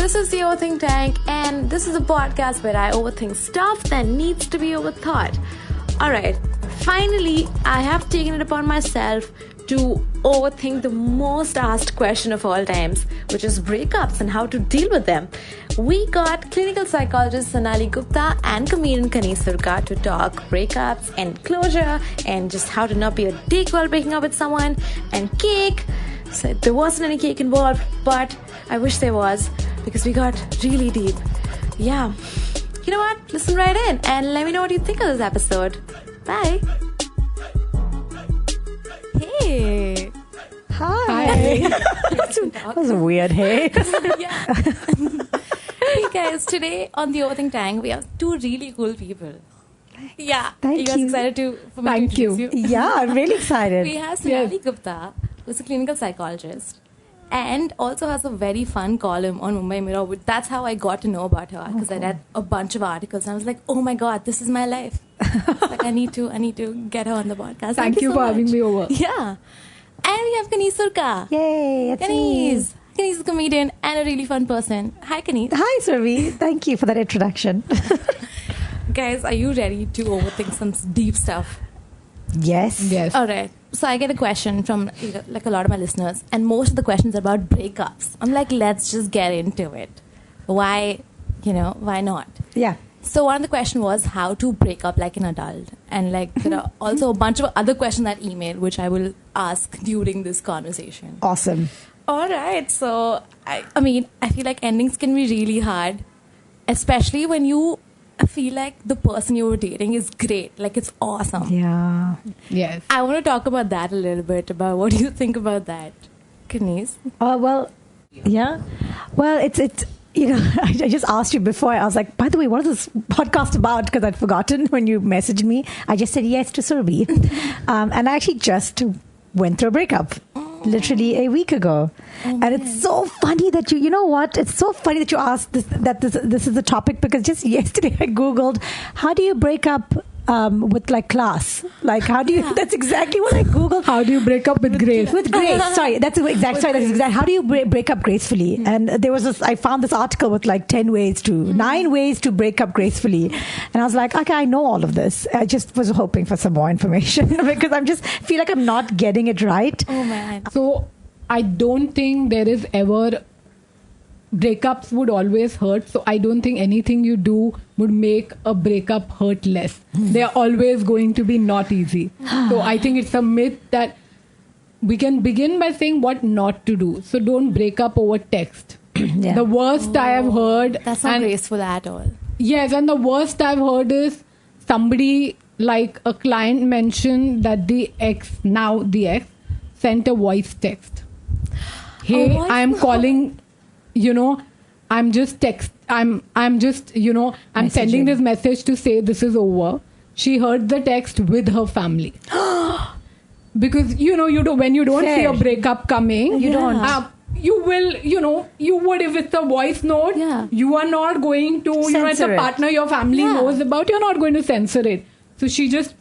This is the Overthink Tank, and this is a podcast where I overthink stuff that needs to be overthought. Alright, finally, I have taken it upon myself to overthink the most asked question of all times, which is breakups and how to deal with them. We got clinical psychologist Sonali Gupta and comedian Kaneez Surka to talk breakups and closure and just how to not be a dick while breaking up with someone, and cake. So there wasn't any cake involved, but I wish there was, because we got really deep. Yeah. You know what? Listen right in and let me know what you think of this episode. Bye. Hey. Hi. That was a weird hey. Yeah. Hey guys, today on the Overthink Tank, we have two really cool people. Yeah. Thank you guys you. excited for me Thank to introduce you? Yeah, I'm really excited. We have Sonali Gupta, who's a clinical psychologist, and also has a very fun column on Mumbai Mirror. That's how I got to know about her, because I read a bunch of articles and I was like, oh my god, this is my life. Like I need to get her on the podcast. Thank you so for much. having me over. Yeah. And we have Kaneez Surka. Yay, it's me. Kaneez. Kaneez is a comedian and a really fun person. Hi, Kaneez. Hi, Survi. Thank you for that introduction. Guys, are you ready to overthink some deep stuff? Yes. Yes. All right. So I get a question from like a lot of my listeners, and most of the questions are about breakups. I'm like, let's just get into it. Why not? Yeah. So one of the question was how to break up like an adult. And like there are also a bunch of other questions in that email, which I will ask during this conversation. Awesome. All right. So, I mean, I feel like endings can be really hard, especially when you feel like the person you were dating is great. Like, it's awesome. Yeah. Yes. I want to talk about that a little bit, about what do you think about that, Kaneez? Well, yeah. Well, it's I just asked you before. I was like, by the way, what is this podcast about? Because I'd forgotten when you messaged me. I just said yes to Surbi. And I actually just went through a breakup. Literally a week ago. And it's so funny that you know what? It's so funny that you asked this is the topic, because just yesterday I Googled, how do you break up with like class? Like how do you, that's exactly what I Googled. How do you break up with grace? With grace. That's exact. How do you break up gracefully? And there was I found this article with like 9 ways to break up gracefully. And I was like, okay, I know all of this. I just was hoping for some more information because I'm just feel like I'm not getting it right. Oh man. So I don't think there is ever, breakups would always hurt. So I don't think anything you do would make a breakup hurt less. They are always going to be not easy. So I think it's a myth that we can begin by saying what not to do. So don't break up over text. Yeah. The worst I have heard. That's not graceful at all. Yes, and the worst I've heard is somebody, like a client, mentioned that the ex sent a voice text. Hey, I'm calling, I'm just sending this message to say this is over. She heard the text with her family. Because, when you don't see a breakup coming, you don't. You will, you would, if it's a voice note, you are not going to, it's a partner your family knows about, you're not going to censor it. So she just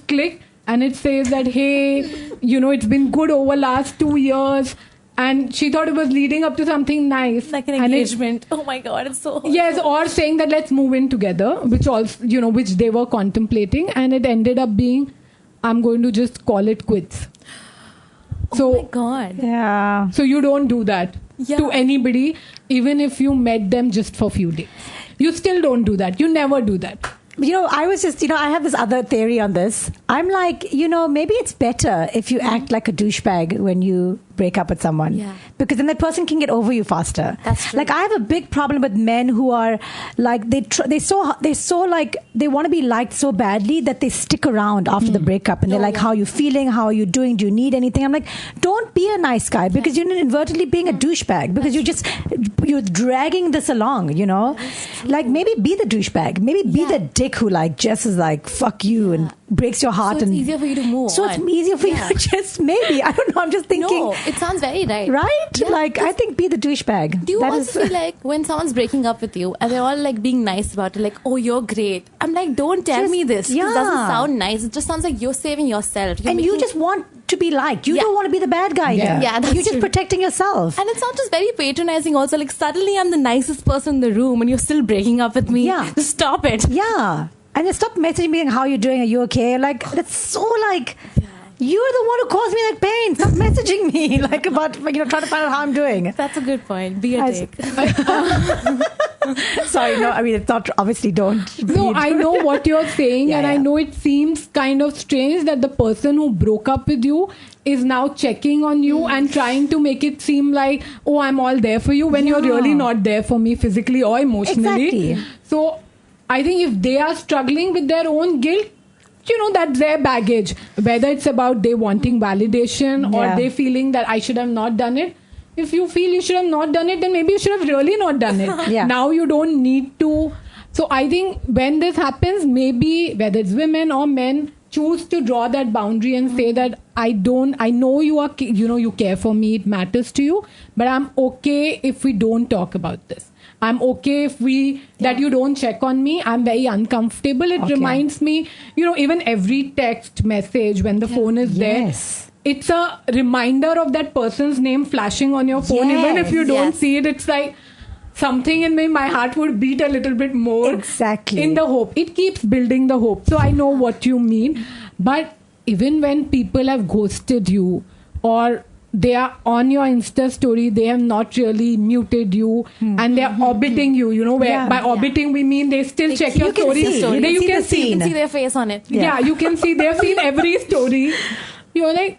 clicked, and it says that, hey, it's been good over last 2 years. And she thought it was leading up to something nice. Like an engagement. Oh my God, it's so hard. Yes, or saying that let's move in together, which also, which they were contemplating. And it ended up being, I'm going to just call it quits. Oh my God. Yeah. So you don't do that to anybody, even if you met them just for a few days. You still don't do that. You never do that. I was just, I have this other theory on this. I'm like, maybe it's better if you act like a douchebag when you break up with someone. Yeah. Because then that person can get over you faster. That's true. Like, I have a big problem with men who are like, they want to be liked so badly that they stick around after the breakup, and they're like, how are you feeling? How are you doing? Do you need anything? I'm like, don't be a nice guy, because you're inadvertently being a douchebag, because you're dragging this along, like, maybe be the douchebag, maybe be the dick who like just is like, fuck you, and breaks your heart. So it's easier for you to move so on. It's easier for you to just, maybe, I don't know, I'm just thinking. No, it sounds very right. Right? Yeah, like, I think be the douchebag. Do you also feel like when someone's breaking up with you and they're all like being nice about it, like, oh, you're great. I'm like, don't tell me this. It doesn't sound nice. It just sounds like you're saving yourself. You just want to be liked. You Yeah. don't want to be the bad guy here. Yeah, that's You're just true. protecting yourself. And it's not just very patronizing also, like suddenly I'm the nicest person in the room and you're still breaking up with me. Yeah. Just stop it. Yeah. And then stop messaging me, how you doing? Are you okay? Like, that's so like, you're the one who caused me that pain. Stop messaging me, like about, trying to find out how I'm doing. That's a good point. Be a I- dick. Sorry, no, I mean, it's not, obviously don't. No, be- I know what you're saying, Yeah, and I yeah. know it seems kind of strange that the person who broke up with you is now checking on you and trying to make it seem like, oh, I'm all there for you, when you're Yeah. really not there for me physically or emotionally. Exactly. So I think if they are struggling with their own guilt, that's their baggage. Whether it's about they wanting validation or Yeah. they feeling that I should have not done it. If you feel you should have not done it, then maybe you should have really not done it. Yeah. Now you don't need to. So I think when this happens, maybe whether it's women or men, choose to draw that boundary and say that I know you are, you care for me, it matters to you, but I'm okay if we don't talk about this. I'm okay if that you don't check on me. I'm very uncomfortable. It Okay. reminds me, even every text message when the phone is there, Yes. it's a reminder of that person's name flashing on your phone. Even if you don't Yes. see it, it's like something in me, my heart would beat a little bit more. Exactly. In the hope. It keeps building the hope. So I know what you mean. But even when people have ghosted you or they are on your Insta story, they have not really muted you and they are orbiting you, where Yeah. by orbiting we mean they still check your you can stories. see. They- You you can can see the see. You scene. can see their face on it. Yeah, you can see they've seen every story. You're like,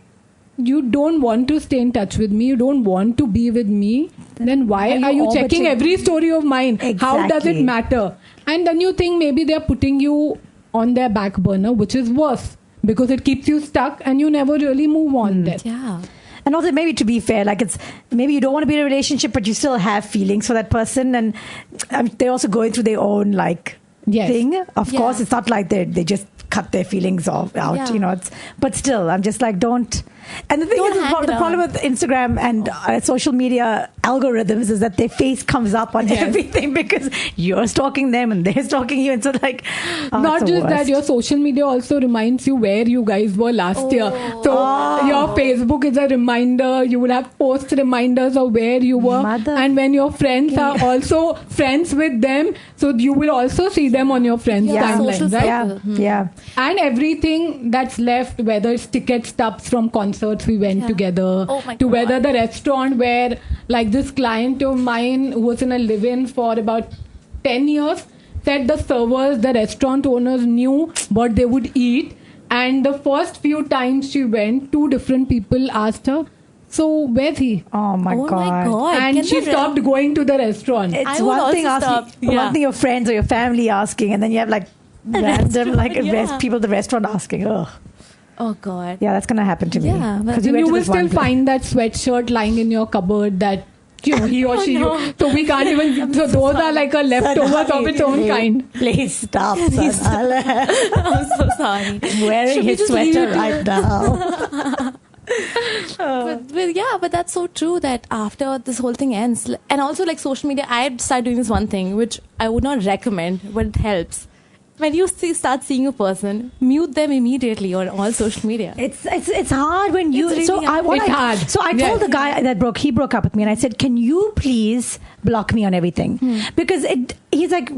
you don't want to stay in touch with me, you don't want to be with me, then why Are are you you checking orbiting? every story of mine? How does it Exactly. matter? And then you think maybe they're putting you on their back burner, which is worse because it keeps you stuck and you never really move on then. Yeah. And also, maybe to be fair, like maybe you don't want to be in a relationship, but you still have feelings for that person, and they're also going through their own Yes. thing. Of Yeah. course, it's not like they just cut their feelings out. Yeah. But still, I'm just like, don't. And the thing Don't is, hang it the problem on. with Instagram and social media algorithms is that their face comes up on Yes. everything because you're stalking them and they're stalking you, and so Not it's the just that, worst. your social media also reminds you where you guys were last year. So your Facebook is a reminder. You will have post reminders of where you were. Mother- And when your friends are also friends with them, so you will also see them on your friends' Yeah, social timelines, right? Yeah, yeah. And everything that's left, whether it's ticket stubs from concerts we went Yeah. together, Oh my to God. whether the restaurant where, like this client of mine who was in a live-in for about 10 years, said the servers, the restaurant owners knew what they would eat. And the first few times she went, 2 different people asked her, so where's he? Oh my Oh god. my God. And Can she the stopped going to the restaurant. It's I would one thing also asking, stop. Yeah. one thing your friends or your family asking, and then you have random yeah. people at the restaurant asking. Ugh. Oh God. Yeah, that's gonna happen to me. Yeah, but 'Cause we And went you to will this one still place. find that sweatshirt lying in your cupboard that he or she. no. So we can't even. So those are like a leftovers of its own kind. Please stop, Sonali. I'm so sorry. Wearing Should we his just leave sweater it right now. But that's so true that after this whole thing ends, and also like social media, I started doing this one thing which I would not recommend, but it helps. When you start seeing a person, mute them immediately on all social media. It's hard when you. It's really so hard. what It's hard. So I Yes. told the guy that broke up with me, and I said, "Can you please block me on everything?" Because he's like,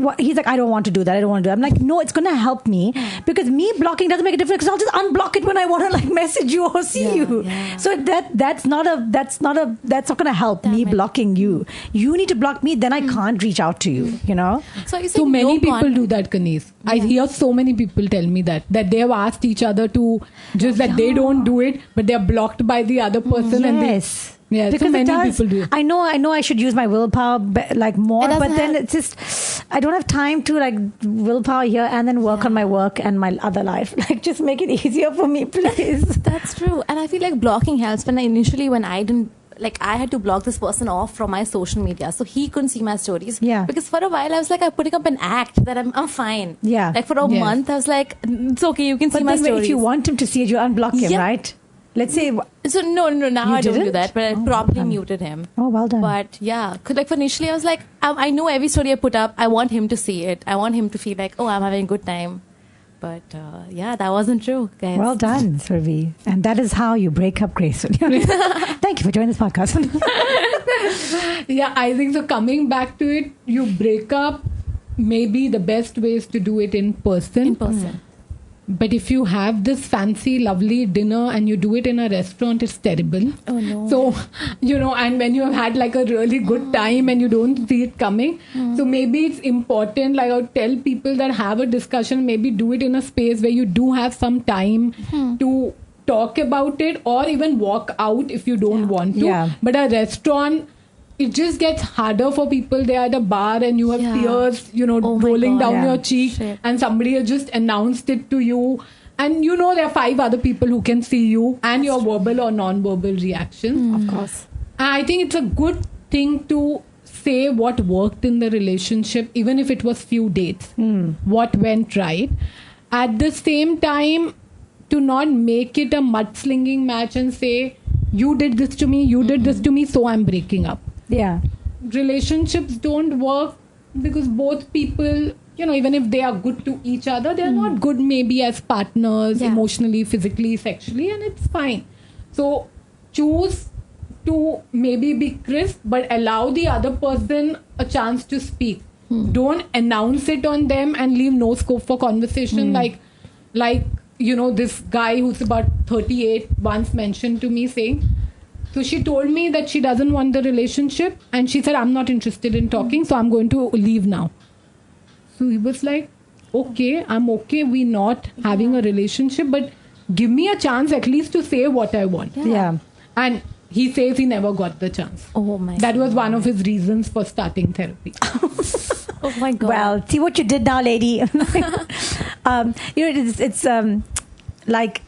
I don't want to do that. I don't want to do that. I'm like, no, it's going to help me because me blocking doesn't make a difference. Because I'll just unblock it when I want to message you or see you. Yeah. So that's not going to help me blocking you. You need to block me, then I can't reach out to you. So you So many people do that, Kaneez. I hear so many people tell me that they have asked each other to just that they don't do it, but they are blocked by the other person. And they, Yes. yeah, Because so many it does. people do it. I know I should use my willpower more, It doesn't but then help. it's just I don't have time to willpower here and then work on my work and my other life. Just make it easier for me, please. That's true. And I feel like blocking helps. When I didn't, I had to block this person off from my social media so he couldn't see my stories. Yeah. Because for a while I was I'm putting up an act that I'm fine. Yeah. For a Yes. month I was like, it's okay, you can But see my then stories. if you want him to see it, you unblock him, Yeah. right? Let's say. So no, now You I don't do didn't? that, but I Oh, probably well done. muted him. Oh, well done. But yeah, because for initially I was like, I know every story I put up, I want him to see it. I want him to feel like, oh, I'm having a good time. But yeah, that wasn't true, guys. Well done, Survi. And that is how you break up gracefully. Thank you for joining this podcast. Yeah, I think so. Coming back to it, you break up. Maybe the best way is to do it in person. In person. But if you have this fancy, lovely dinner and you do it in a restaurant, it's terrible. Oh no. So, and when you have had like a really good time and you don't see it coming. So maybe it's important, like I would tell people that have a discussion, maybe do it in a space where you do have some time to talk about it, or even walk out if you don't want to. Yeah. But a restaurant, it just gets harder for people. They're at a bar and you have tears, rolling down your cheek. Shit. And somebody has just announced it to you. And there are 5 other people who can see you and your verbal or non-verbal reactions. Of course. And I think it's a good thing to say what worked in the relationship, even if it was few dates. What went right. At the same time, to not make it a mudslinging match and say, you did this to me, you did this to me, so I'm breaking up. Yeah. Relationships don't work because both people, even if they are good to each other, they're not good maybe as partners, emotionally, physically, sexually, and it's fine. So choose to maybe be crisp, but allow the other person a chance to speak. Don't announce it on them and leave no scope for conversation. Like this guy who's about 38 once mentioned to me saying, so she told me that she doesn't want the relationship and she said, I'm not interested in talking, so I'm going to leave now. So he was like, okay, I'm okay, we're not having a relationship, but give me a chance at least to say what I want. Yeah. And he says he never got the chance. Oh my That God. was one of his reasons for starting therapy. Oh my God. Well, see what you did now, lady. It's like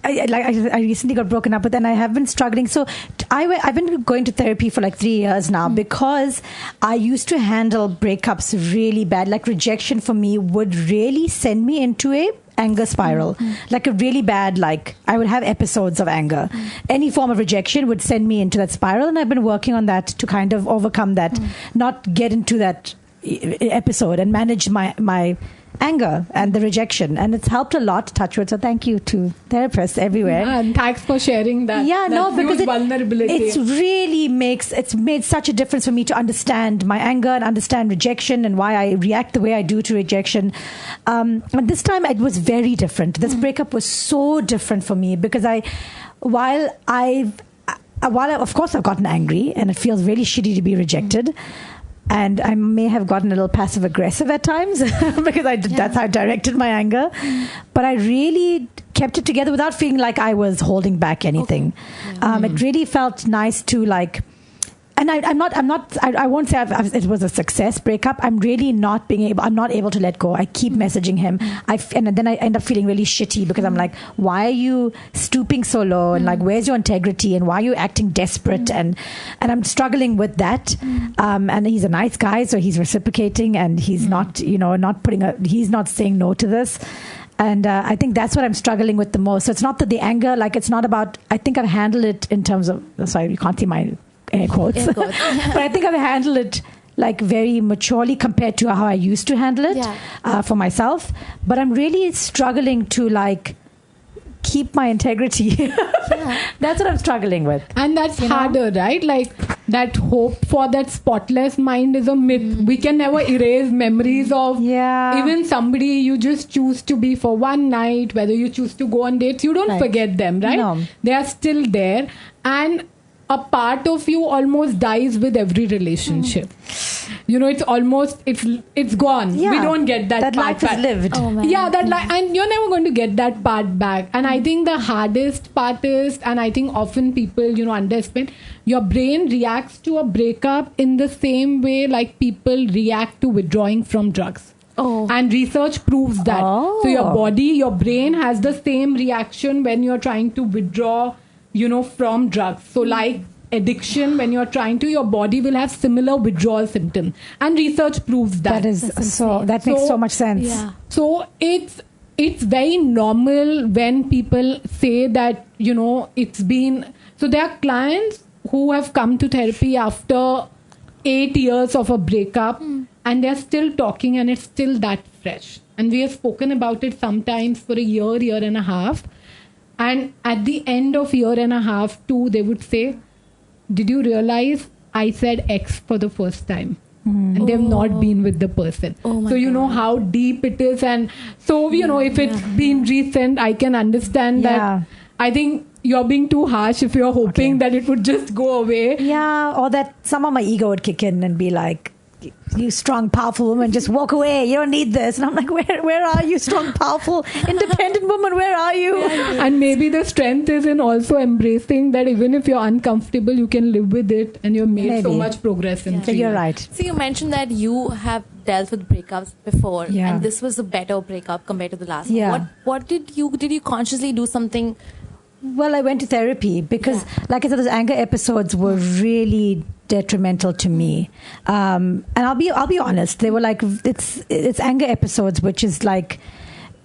I recently got broken up with, and I have been struggling. So I've been going to therapy for like 3 years now because I used to handle breakups really bad. Like rejection for me would really send me into a anger spiral, like a really bad, like I would have episodes of anger. Any form of rejection would send me into that spiral, and I've been working on that to kind of overcome that, not get into that episode and manage my anger and the rejection, and it's helped a lot, touch wood. So thank you to therapists everywhere. And thanks for sharing that. Because vulnerability. it's made such a difference for me to understand my anger and understand rejection and why I react the way I do to rejection. And this time it was very different. This breakup was so different for me because while of course I've gotten angry and it feels really shitty to be rejected. And I may have gotten a little passive aggressive at times because that's how I directed my anger. But I really kept it together without feeling like I was holding back anything. Okay. It really felt nice to like, and I won't say it was a success breakup. I'm really not able to let go. I keep messaging him. And then I end up feeling really shitty because I'm like, why are you stooping so low? And like, where's your integrity? And why are you acting desperate? And I'm struggling with that. And he's a nice guy, so he's reciprocating, and he's not, he's not saying no to this. And I think that's what I'm struggling with the most. So it's not that the anger, like it's not about, I think I've handled it in terms of, sorry, you can't see my air quotes. But I think I've handled it like very maturely compared to how I used to handle it for myself. But I'm really struggling to like keep my integrity. That's what I'm struggling with. And that's harder, right? Like that hope for that spotless mind is a myth. We can never erase memories of even somebody you just choose to be for one night, whether you choose to go on dates, you don't forget them, right? No. They are still there. And a part of you almost dies with every relationship. It's almost, it's gone. Yeah. We don't get that part life is back. lived. Oh, man. Yeah, and you're never going to get that part back. And I think the hardest part is, and I think often people, underestimate, your brain reacts to a breakup in the same way like people react to withdrawing from drugs. Oh. And research proves that. Oh. So your brain has the same reaction when you're trying to withdraw, from drugs. So like addiction, when you're trying to, your body will have similar withdrawal symptoms. And research proves that. That makes so much sense. Yeah. So it's very normal when people say that, it's been... So there are clients who have come to therapy after 8 years of a breakup and they're still talking and it's still that fresh. and we have spoken about it sometimes for a year and a half. And at the end of year and a half, too, they would say, did you realize I said X for the first time? And they've not been with the person. So you know how deep it is. And so, if it's been recent, I can understand that. I think you're being too harsh if you're hoping that it would just go away. Yeah, or that some of my ego would kick in and be like, you strong, powerful woman, just walk away. You don't need this. And I'm like, where are you, strong, powerful, independent woman? Where are you? And maybe the strength is in also embracing that even if you're uncomfortable, you can live with it, and you've made so much progress in 3 years. You're right. So you mentioned that you have dealt with breakups before, and this was a better breakup compared to the last one. What did you consciously do something? Well, I went to therapy because, like I said, those anger episodes were really detrimental to me. And I'll be honest, they were like, it's anger episodes, which is like,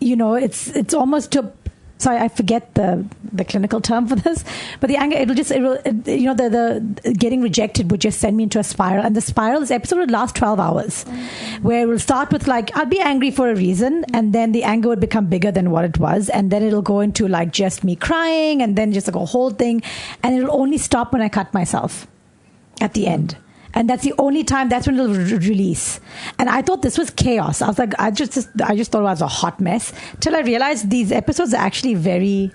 it's almost to, sorry, I forget the clinical term for this, but the anger, the getting rejected would just send me into a spiral. And this episode would last 12 hours, where it will start with like, I'll be angry for a reason, and then the anger would become bigger than what it was, and then it'll go into like just me crying, and then just like a whole thing, and it'll only stop when I cut myself at the end. And that's the only time, that's when it'll release. And I thought this was chaos. I was like, I just thought it was a hot mess, till I realized these episodes are actually very,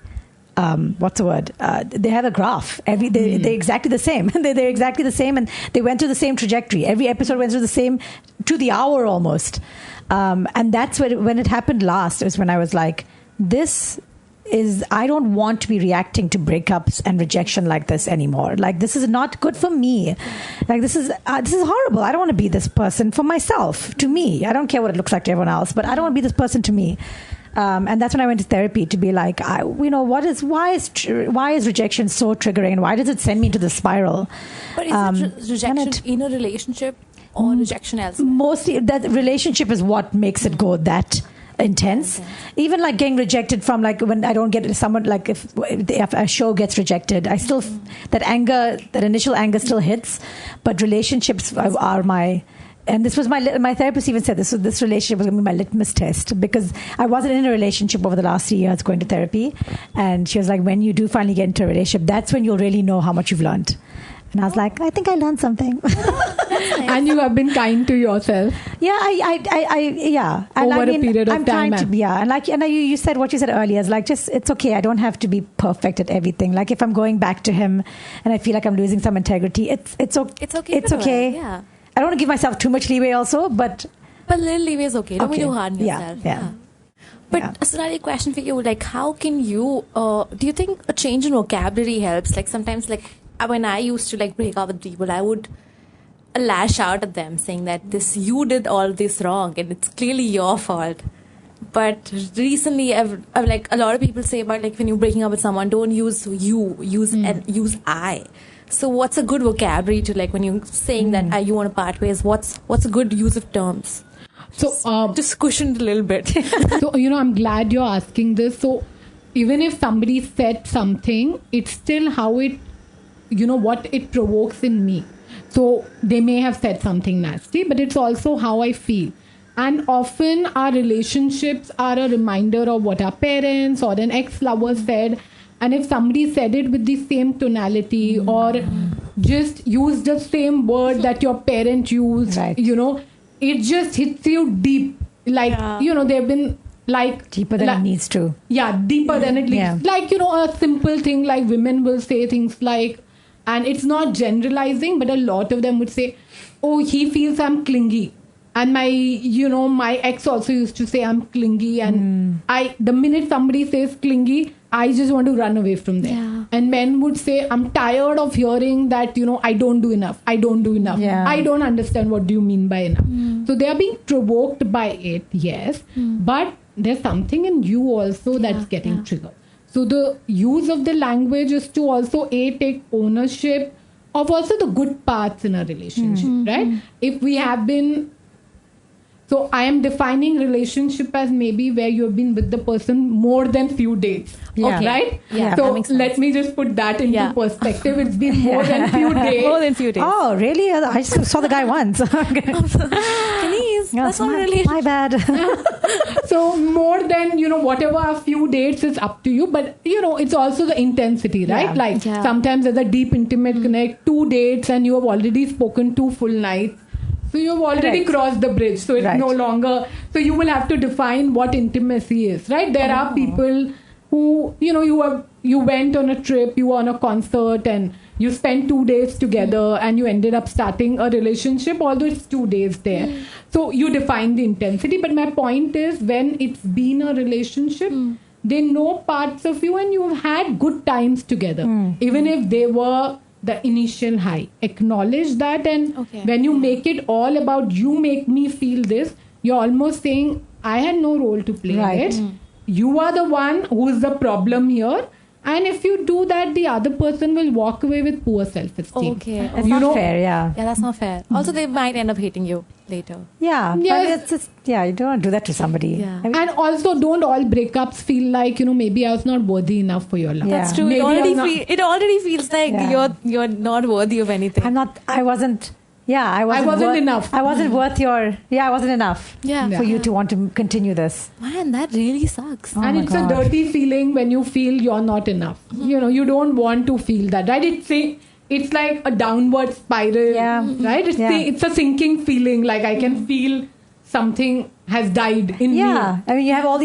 what's the word? They have a graph. They're exactly the same. They're exactly the same, and they went through the same trajectory. Every episode went through the same, to the hour almost. And that's when it happened last, is when I was like, I don't want to be reacting to breakups and rejection like this anymore. Like, this is not good for me. Like, this is horrible. I don't want to be this person for myself, to me. I don't care what it looks like to everyone else, but I don't want to be this person to me. And that's when I went to therapy to be like, why is rejection so triggering, and why does it send me into the spiral? But is it rejection in a relationship or rejection elsewhere? Mostly, that relationship is what makes it go that intense. Even like getting rejected from, like, when I don't get someone, like if a show gets rejected, I still that initial anger still hits, but relationships are my, and this was my therapist even said this relationship was going to be my litmus test, because I wasn't in a relationship over the last 3 years going to therapy, and she was like, when you do finally get into a relationship, that's when you'll really know how much you've learned. And I was like, I think I learned something. And you have been kind to yourself. Yeah, I and over a period of I'm time. Trying to, and you said what you said earlier is like, just, it's okay. I don't have to be perfect at everything. Like, if I'm going back to him and I feel like I'm losing some integrity, it's okay. It's okay. Yeah. I don't want to give myself too much leeway also, but little leeway is okay. Don't be too hard on yourself. Yeah. But Sonali, a question for you, like, how can you, do you think a change in vocabulary helps? Like, sometimes, like, when I used to like break up with people, I would lash out at them saying that you did all this wrong and it's clearly your fault. But recently, I've like, a lot of people say about, like, when you're breaking up with someone, don't use you, use I. So what's a good vocabulary to, like, when you're saying that you want to part ways? What's a good use of terms? So just cushion it a little bit. So I'm glad you're asking this. So even if somebody said something, it's still how it, what it provokes in me. So they may have said something nasty, but it's also how I feel. And often our relationships are a reminder of what our parents or an ex-lover said. And if somebody said it with the same tonality or just used the same word that your parent used, it just hits you deep. Like, they've been like... Deeper than it needs to. Yeah, deeper than it needs. Yeah. Like, a simple thing like women will say things like, and it's not generalizing, but a lot of them would say, oh, he feels I'm clingy. And my ex also used to say I'm clingy. And the minute somebody says clingy, I just want to run away from there. Yeah. And men would say, I'm tired of hearing that, I don't do enough. I don't do enough. Yeah. I don't understand what do you mean by enough. So they are being provoked by it, yes. But there's something in you also that's getting triggered. So the use of the language is to also take ownership of also the good parts in a relationship, right? If we have been So I am defining relationship as maybe where you have been with the person more than few days. Yeah. Okay. Right? Yeah, so that makes sense. let me just put that into Yeah. perspective. It's been more than few days. More than few days. Oh, really? I just saw the guy once. Kaneez, that's not really. My bad. So more than, whatever a few dates is up to you. But, it's also the intensity, right? Yeah. Like Yeah. sometimes there's a deep, intimate connect, 2 dates and you have already spoken 2 full nights. So you've already Correct. crossed the bridge. So it's Right. no longer. So you will have to define what intimacy is, right? There are people who, you went on a trip, you were on a concert and you spent 2 days together and you ended up starting a relationship, although it's 2 days there. So you define the intensity. But my point is when it's been a relationship, they know parts of you and you've had good times together. Even if they were the initial high. Acknowledge that, and Okay. when you make it all about you make me feel this, you're almost saying I had no role to play Right. in it. You are the one who is the problem here. And if you do that, the other person will walk away with poor self-esteem. Okay. It's You not know- fair, yeah. Yeah, that's not fair. Also, they might end up hating you later. Yeah. Yes. But it's just, you don't want to do that to somebody. Yeah. I mean, And also, don't all breakups feel like, maybe I was not worthy enough for your love. Yeah. That's true. Maybe It already feels like Yeah. you're not worthy of anything. I wasn't wasn't enough. I wasn't worth I wasn't enough Yeah. for you to want to continue this. Man, that really sucks. Oh And my it's God. a dirty feeling when you feel you're not enough. You don't want to feel that, right? It's like a downward spiral, Yeah. right? It's a sinking feeling. Like I can feel something has died in me. Yeah, I mean, you have all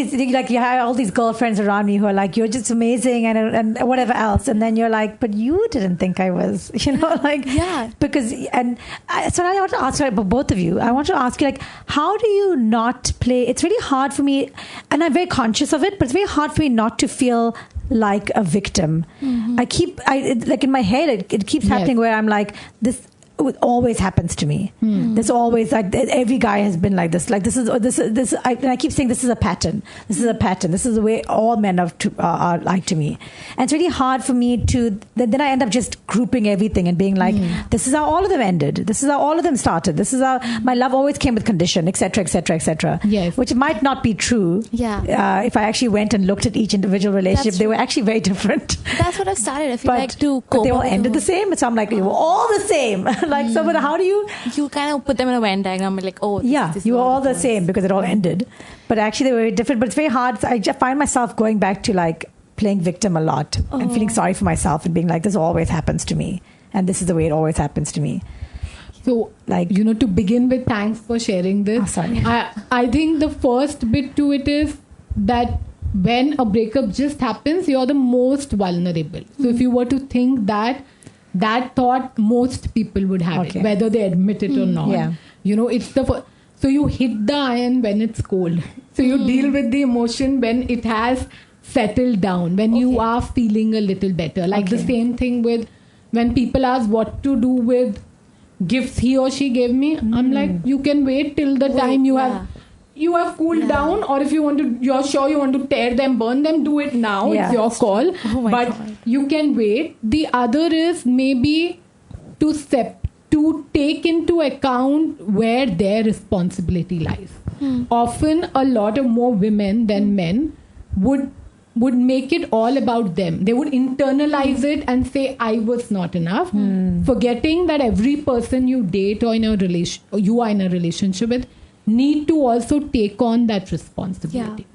these girlfriends around me who are like, "You're just amazing," and whatever else, and then you're like, "But you didn't think I was," Yeah. Because so now I want to ask both of you. I want to ask you, like, how do you not play? It's really hard for me, and I'm very conscious of it, but it's very hard for me not to feel like a victim. Like in my head, it keeps happening where I'm like this. It always happens to me. There's always like every guy has been like this. Like this. And I keep saying this is a pattern. This is a pattern. This is the way all men are like to me. And it's really hard for me to. Then I end up just grouping everything and being like, this is how all of them ended. This is how all of them started. This is how my love always came with condition, etc., etc., etc. Yes. Which might not be true. Yeah. If I actually went and looked at each individual relationship, That's they were true. actually very different. That's what I've started. I feel like to But cope they all up with ended the whole- same. So I'm like, you were all the same. Like, so, but how do you? You kind of put them in a Venn diagram, like, oh, this You is were all the points. same because it all ended. But actually, they were very different. But it's very hard. So I just find myself going back to like playing victim a lot and feeling sorry for myself and being like, this always happens to me. And this is the way it always happens to me. So, Like- to begin with, thanks for sharing this. Oh, sorry. I think the first bit to it is that when a breakup just happens, you're the most vulnerable. So if you were to think that thought most people would have Okay. it, whether they admit it or not. Yeah. It's so you hit the iron when it's cold. So you deal with the emotion when it has settled down, when you are feeling a little better. Like the Okay. same thing with when people ask what to do with gifts he or she gave me, I'm like, you can wait till the time you have cooled down, or if you're sure you want to tear them, burn them, do it now. Yeah. It's your call. Oh my But God. you can wait. The other is maybe to take into account where their responsibility lies. Often a lot of more women than men would make it all about them. They would internalize it and say, I was not enough, forgetting that every person you date or you are in a relationship with need to also take on that responsibility.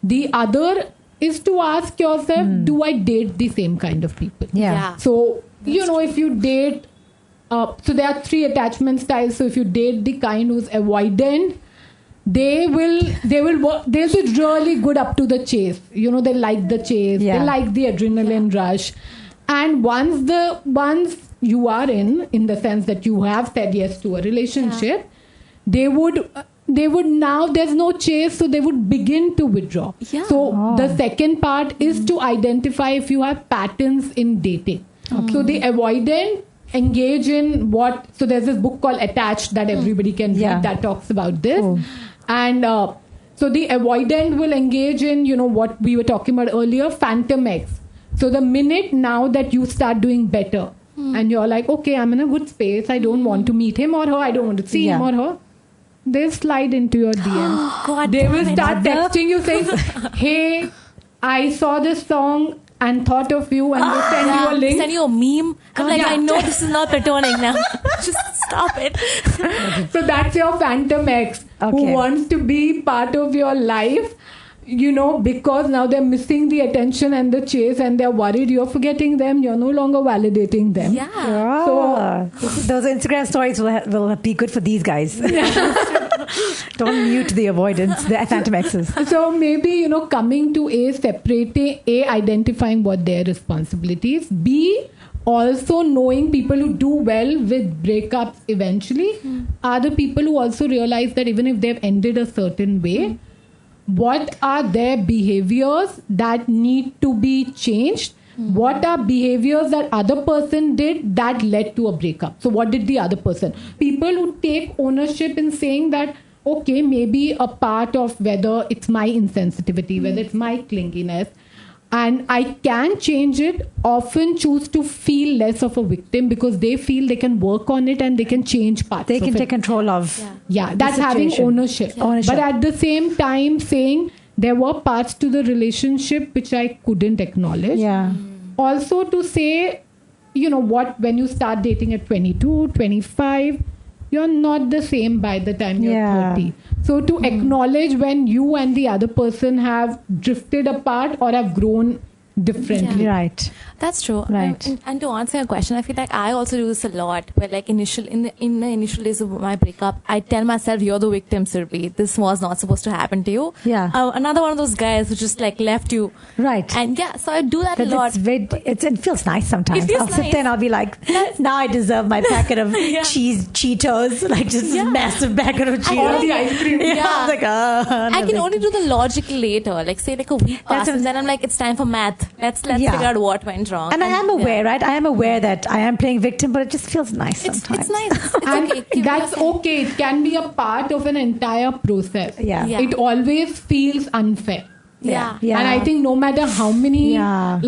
The other is to ask yourself, do I date the same kind of people? Yeah. So, if you date, so there are 3 attachment styles. So if you date the kind who's avoidant, they'll be really good up to the chase. They like the chase. Yeah. They like the adrenaline rush. And once you are in the sense that you have said yes to a relationship, they would now, there's no chase, so they would begin to withdraw. Yeah. So the second part is to identify if you have patterns in dating. So the avoidant engage in so there's this book called Attached that everybody can read that talks about this. And so the avoidant will engage in, what we were talking about earlier, phantom X. So the minute now that you start doing better and you're like, okay, I'm in a good space, I don't want to meet him or her, I don't want to see him or her, they'll slide into your DMs. God They damn will it. start texting you saying, hey, I saw this song and thought of you, and they send you a link. Send you a meme. I'm like, Yeah. I know this is not platonic now. Just stop it. So that's your phantom ex who Okay. wants to be part of your life, because now they're missing the attention and the chase, and they're worried you're forgetting them, you're no longer validating them. Yeah. Ah, those Instagram stories will be good for these guys. Don't mute the avoidance, the phantom exes. So maybe, coming to separating, identifying what their responsibilities, B, also knowing people who do well with breakups eventually are the people who also realize that even if they've ended a certain way, what are their behaviors that need to be changed? What are behaviors that other person did that led to a breakup? So what did the other person? People who take ownership in saying that, okay, maybe a part of whether it's my insensitivity, whether it's my clinginess, and I can change it, often choose to feel less of a victim because they feel they can work on it and they can change parts They of can it. take control of. Yeah, that's having situation. ownership. Ownership. But at the same time, saying there were parts to the relationship which I couldn't acknowledge. Yeah. Also to say, when you start dating at 22, 25, you're not the same by the time you're Yeah. 30. So to acknowledge when you and the other person have drifted apart or have grown differently. Right. That's true. Right. And to answer your question, I feel like I also do this a lot. Where like in the initial days of my breakup, I tell myself, "You're the victim, Surbi. This was not supposed to happen to you." Yeah. Another one of those guys who just like left you. Right. And yeah, so I do that But a lot. it feels nice sometimes. It feels I'll sit nice. there and I'll be like, now I deserve my packet of Yeah. Cheetos, like just Yeah. this massive packet of Or Cheetos. the ice cream. Yeah. Yeah. I was like, I can only do the logic later, like say like a week passes, and then I'm like, it's time for math. Let's Yeah. figure out what went wrong. And I am aware, yeah. right? I am aware that I am playing victim, but it just feels nice It's sometimes. nice. It's And okay. Keep that's it okay. okay. It can be a part of an entire process. Yeah. Yeah. It always feels unfair. Yeah. Yeah. And I think no matter how many, Yeah.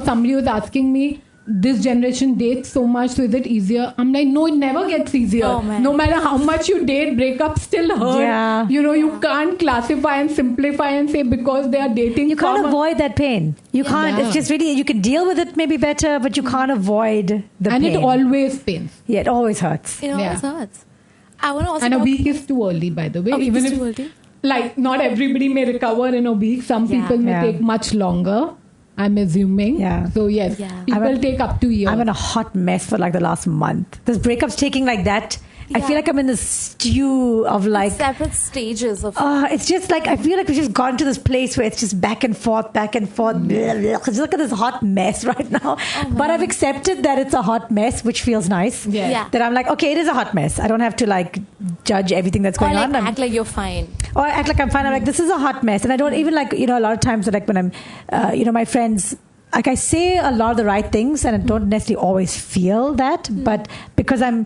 somebody was asking me, this generation dates so much, so is it easier? I'm like, no, it never gets easier. Oh, man. No matter how much you date, breakups still hurt. Yeah. You can't classify and simplify and say because they are dating. You can't avoid that pain. You can't. Yeah. It's just really, you can deal with it maybe better, but you can't avoid the and pain. it always pains. Yeah, it always hurts. It always Yeah. hurts. I want to also And a talk- week is too early, by the way. A week Even is if, too early? like, not everybody may recover in a week. Some Yeah. people may Yeah. take much longer, I'm assuming. Yeah. So, yes, Yeah. people take up to years. I'm in a hot mess for like the last month. This breakup's taking like that. I Yeah. feel like I'm in this stew of like. separate stages of It's just like I feel like we've just gone to this place where it's just back and forth, back and forth. Blah, blah. Just look at this hot mess right now. But I've accepted that it's a hot mess, which feels nice. Yeah. Yeah. That I'm like, okay, it is a hot mess. I don't have to like judge everything that's or going like on. act like you're fine. Or act like I'm fine. I'm like, this is a hot mess. And I don't even like, a lot of times like when I'm, my friends, like I say a lot of the right things and I don't necessarily always feel that, but because I'm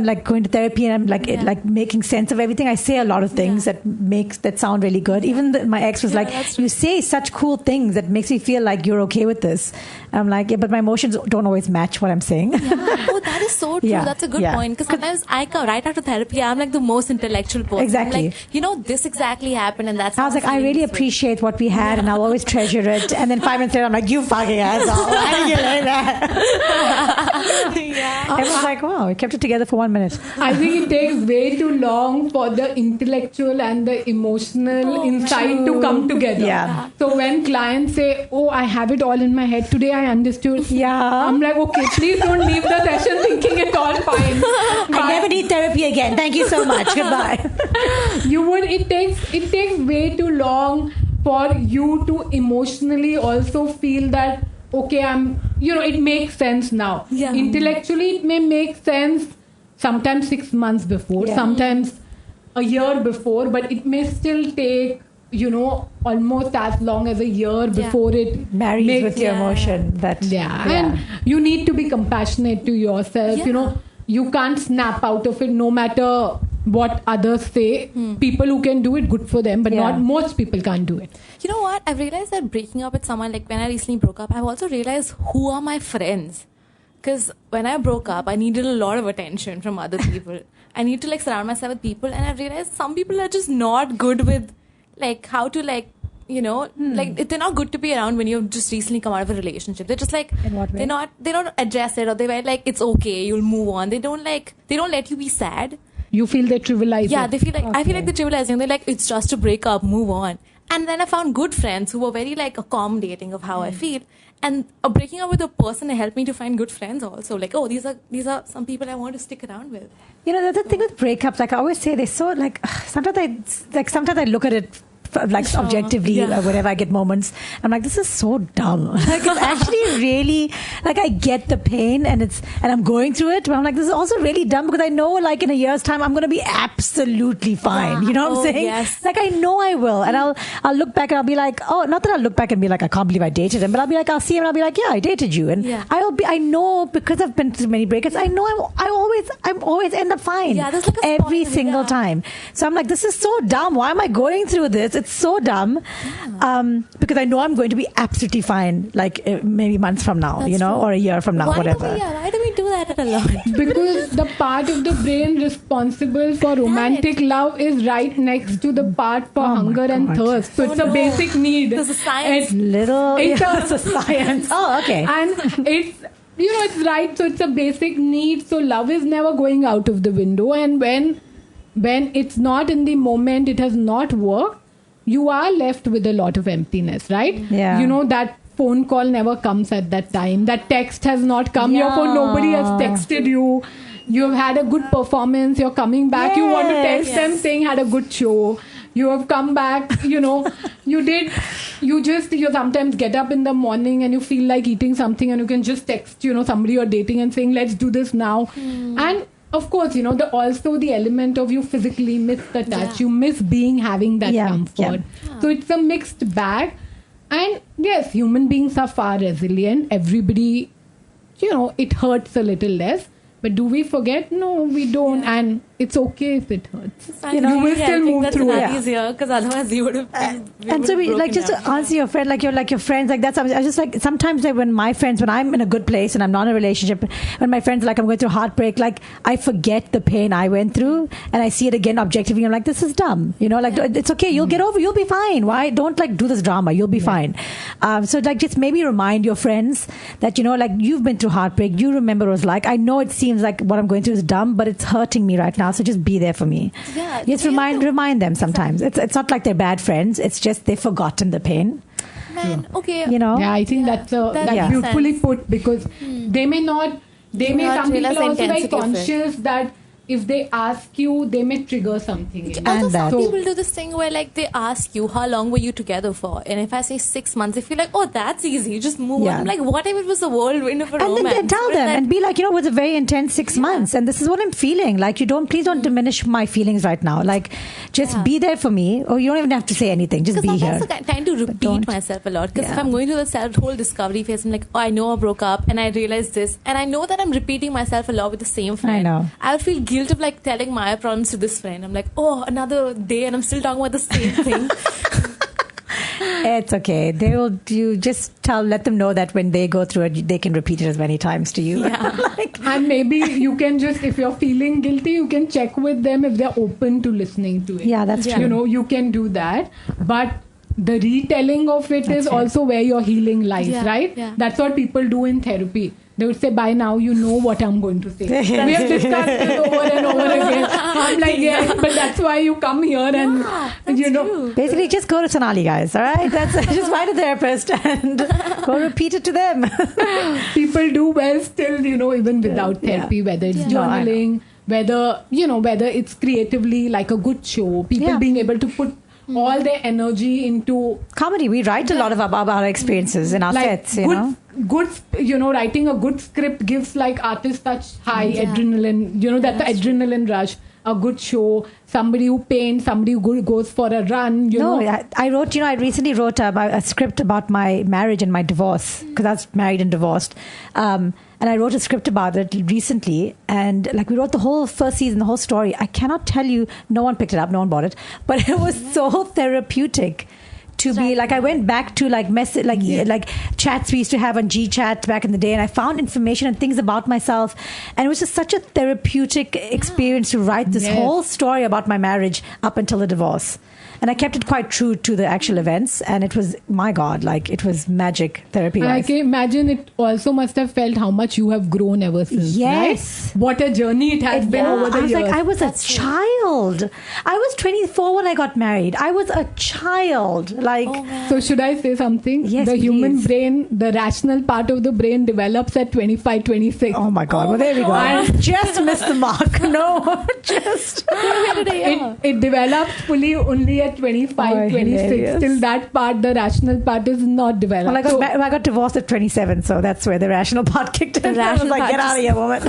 like going to therapy and I'm like like making sense of everything, I say a lot of things that sound really good. Even my ex was like, that's you say such cool things that makes me feel like you're okay with this. And I'm like, yeah, but my emotions don't always match what I'm saying. Oh, that is so true. Yeah. That's a good Yeah. point. Because sometimes I come right after therapy, I'm like the most intellectual person. Exactly. I'm like, this exactly happened, and that's. I was like, I really appreciate what we had, and I'll always treasure it. And then 5 minutes later, I'm like, you fucking asshole! Why did you learn that? Yeah. Everyone's like, wow, we kept it together for 1 minute. I think it takes way too long for the intellectual and the emotional insight to come together. Yeah. So when clients say, oh, I have it all in my head, today I understood. Yeah. I'm like, okay, please don't leave the session thinking it's all fine. I never need therapy again. Thank you so much. Goodbye. It takes way too long for you to emotionally also feel that, okay, it makes sense now. Yeah. Intellectually, it may make sense sometimes 6 months before, sometimes a year before, but it may still take, almost as long as a year before it Marries makes with your Yeah. emotion. and you need to be compassionate to yourself. Yeah. You can't snap out of it no matter what others say. People who can do it, good for them, but not most people can't do it. You know what? I've realized that breaking up with someone, like when I recently broke up, I've also realized who are my friends. because when I broke up, I needed a lot of attention from other people. I need to like surround myself with people, and I realized some people are just not good with like how to like, you know, like they're not good to be around when you've just recently come out of a relationship. They're just like, In what way? they don't address it, or they're like, it's okay, you'll move on. They don't let you be sad. You feel they trivialize Yeah, it. they feel like, I feel like they're trivializing. They're like, it's just a breakup, move on. And then I found good friends who were very like accommodating of how I feel. And breaking up with a person helped me to find good friends also. Like, oh, these are some people I want to stick around with. You know, the thing with breakups, like I always say, they're so like, sometimes I look at it like objectively or whatever. I get moments, I'm like, this is so dumb. Like, it's actually really, like, I get the pain and I'm going through it, but I'm like, this is also really dumb because I know like in a year's time I'm going to be absolutely fine. You know what I'm saying? Yes. Like, I know I will, and I'll look back and I'll be like, oh, not that I'll look back and be like, I can't believe I dated him, but I'll be like, I'll see him and I'll be like, yeah, I dated you, and I know, because I've been through many breakups, I know I'm always end up fine. Yeah, there's like a every spot, single time. So I'm like, this is so dumb. Why am I going through this? It's so dumb. Because I know I'm going to be absolutely fine, like maybe months from now, That's you know, true. or a year from now, whatever. Why do we do that a lot? Because the part of the brain responsible for romantic love is right next to the part for hunger and thirst. So it's a basic need. There's a science. It's a science. Oh, okay. And it's, you know, it's right. So it's a basic need. So love is never going out of the window. And when it's not in the moment, it has not worked, you are left with a lot of emptiness, right? Yeah. You know, that phone call never comes at that time. That text has not come. Your phone, nobody has texted you. You've had a good performance. You're coming back. You want to text them saying had a good show. You have come back, you know, you sometimes get up in the morning and you feel like eating something and you can just text, you know, somebody you're dating and saying, let's do this now. And of course, you know, also the element of you physically miss the touch. You miss having that comfort. So it's a mixed bag. And yes, human beings are far resilient. Everybody, you know, it hurts a little less. But do we forget? No, we don't. And it's okay if it hurts. You know, you will still move through it. Easier, because otherwise you would have. And so we like, just to answer your friend, like your friends, like that's, I was just like, sometimes like when I'm in a good place and I'm not in a relationship, when my friends are like, I'm going through heartbreak, like I forget the pain I went through and I see it again objectively. I'm like, this is dumb, you know, like it's okay, you'll get over, you'll be fine. Why don't like do this drama? You'll be fine. So like just maybe remind your friends that, you know, like you've been through heartbreak, you remember what it was like. I know it seems like what I'm going through is dumb, but it's hurting me right now. So just be there for me. Yeah, just remind them sometimes. It's not like they're bad friends. It's just they've forgotten the pain. Man, okay. You know? Yeah, I think that's beautifully put, because they may some people are also very conscious that if they ask you, they may trigger something. Also, some people do this thing where like they ask you, how long were you together for? And if I say 6 months, they feel like, oh, that's easy, you just move on. I'm like, what if it was the whirlwind of a romance? And then tell them and be like, you know, it was a very intense 6 months and this is what I'm feeling. Like, please don't diminish my feelings right now. Like, just be there for me, or you don't even have to say anything. Just be here. I tend to repeat myself a lot, because if I'm going through the whole discovery phase, I'm like, oh, I know I broke up and I realized this, and I know that I'm repeating myself a lot with the same friend. I know. I'll feel guilt of like telling my problems to this friend. I'm like, oh, another day and I'm still talking about the same thing. It's okay. Let them know that when they go through it, they can repeat it as many times to you. Yeah. And maybe you can just, if you're feeling guilty, you can check with them if they're open to listening to it. Yeah, that's true. You know, you can do that. But the retelling of it is also where your healing lies, right? Yeah. That's what people do in therapy. They would say, by now you know what I'm going to say. We have discussed this over and over again. I'm like, yes, but that's why you come here and, you know. True. Basically, just go to Sonali, guys, all right? Just find a therapist and go repeat it to them. People do well still, you know, even without therapy, whether it's journaling, whether it's creatively like a good show, people being able to put all their energy into comedy. We write a lot about our experiences in our sets, you know. Good, you know, writing a good script gives like artist touch high adrenaline, you know, that the adrenaline rush. A good show, somebody who paints, somebody who goes for a run, you know. I recently wrote a script about my marriage and my divorce, because I was married and divorced. And I wrote a script about it recently, and like we wrote the whole first season, the whole story. I cannot tell you, no one picked it up, no one bought it, but it was so therapeutic to be like, I went back to like like chats we used to have on GChat back in the day, and I found information and things about myself, and it was just such a therapeutic experience to write this whole story about my marriage up until the divorce. And I kept it quite true to the actual events, and it was, my God, like it was magic therapy. I can imagine it also must have felt how much you have grown ever since. Yes. Right? What a journey it has been over the years. Like, I was a child. I was 24 when I got married. I was a child. Like, so should I say something? Yes, the human please. brain, the rational part of the brain develops at 25, 26. oh my God. Well, there we go. I just missed the mark. No, just. It develops fully only at 25, 26. hilarious. Till that part, the rational part is not developed. Well, I got divorced at 27, so that's where the rational part kicked in. I was like, get out of here, woman.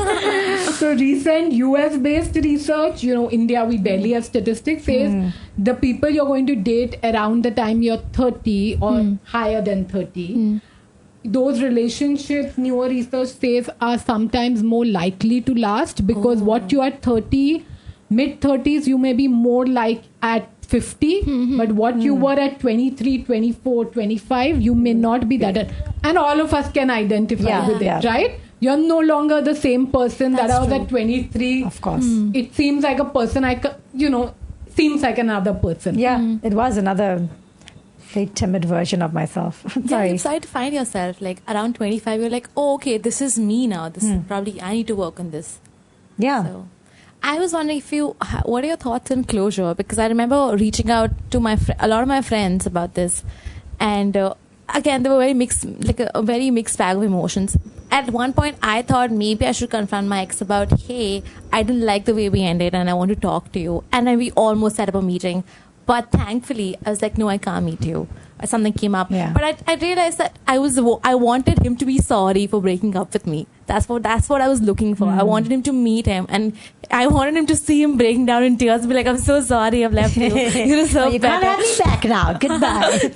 So recent US-based research, India, we barely have statistics, says the people you're going to date around the time you're 30 or higher than 30, those relationships, newer research says, are sometimes more likely to last, because what you are at 30, mid-30s, you may be more like at 50, but what you were at 23, 24, 25, you may not be that. And all of us can identify with it, right? You're no longer the same person that I was at 23. Of course. It seems like a person seems like another person. Yeah, it was another very timid version of myself. Sorry. You try to find yourself like around 25. You're like, oh, okay, this is me now. This is probably I need to work on this. Yeah. So, I was wondering what are your thoughts on closure? Because I remember reaching out to a lot of my friends about this, and again, they were very mixed, like a very mixed bag of emotions. At one point, I thought maybe I should confront my ex about, hey, I didn't like the way we ended, and I want to talk to you. And then we almost set up a meeting, but thankfully, I was like, no, I can't meet you. Something came up, but I realized that I wanted him to be sorry for breaking up with me. That's what I was looking for. I wanted him to meet him, and I wanted him to see him breaking down in tears, be like, I'm so sorry I've left you. You deserve you can't have me back now. Goodbye.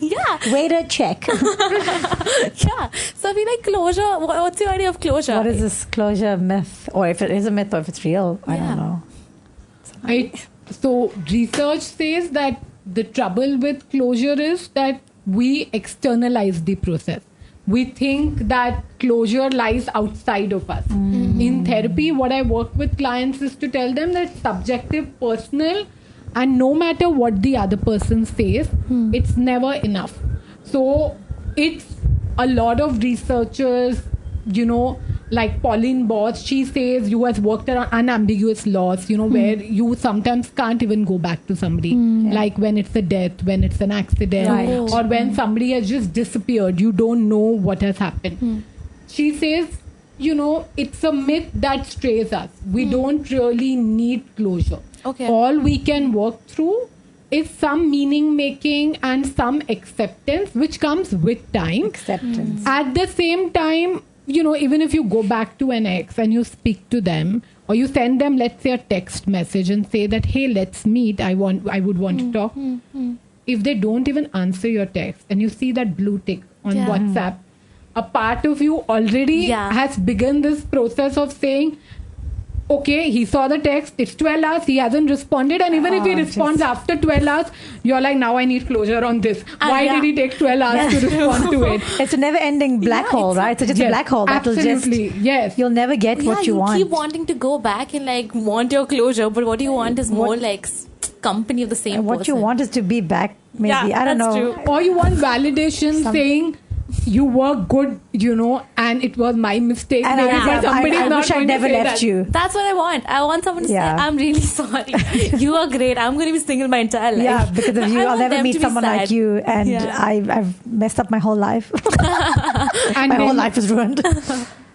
Waiter, check. So I feel like closure. What's your idea of closure? What is this closure myth? Or if it is a myth or if it's real, I don't know. So research says that the trouble with closure is that we externalize the process. We think that closure lies outside of us. In therapy, what I work with clients is to tell them that it's subjective, personal, and no matter what the other person says, it's never enough. So it's a lot of researchers, like Pauline Boss, she says you have worked around unambiguous loss, where you sometimes can't even go back to somebody. Like when it's a death, when it's an accident, or when somebody has just disappeared, you don't know what has happened. She says, it's a myth that strays us. We don't really need closure. All we can work through is some meaning making and some acceptance, which comes with time. Acceptance. At the same time, even if you go back to an ex and you speak to them, or you send them, let's say, a text message and say that, hey, let's meet, I would want to talk. If they don't even answer your text and you see that blue tick on WhatsApp, a part of you already has begun this process of saying, okay, he saw the text, it's 12 hours, he hasn't responded, and even if he responds after 12 hours, you're like, now I need closure on this. Why did he take 12 hours to respond to it? It's a never-ending black hole, right? So just a black hole that will just, you'll never get what you want. You keep wanting to go back and like want your closure, but what you want is more like company of the same person. What you want is to be back, maybe. I don't know. True. Or you want validation saying, you were good, and it was my mistake. And I wish I never left you. That's what I want. I want someone to say, I'm really sorry. You are great. I'm going to be single my entire life. Yeah, because of you. I'll never meet someone like you. And I've messed up my whole life. And my whole life is ruined.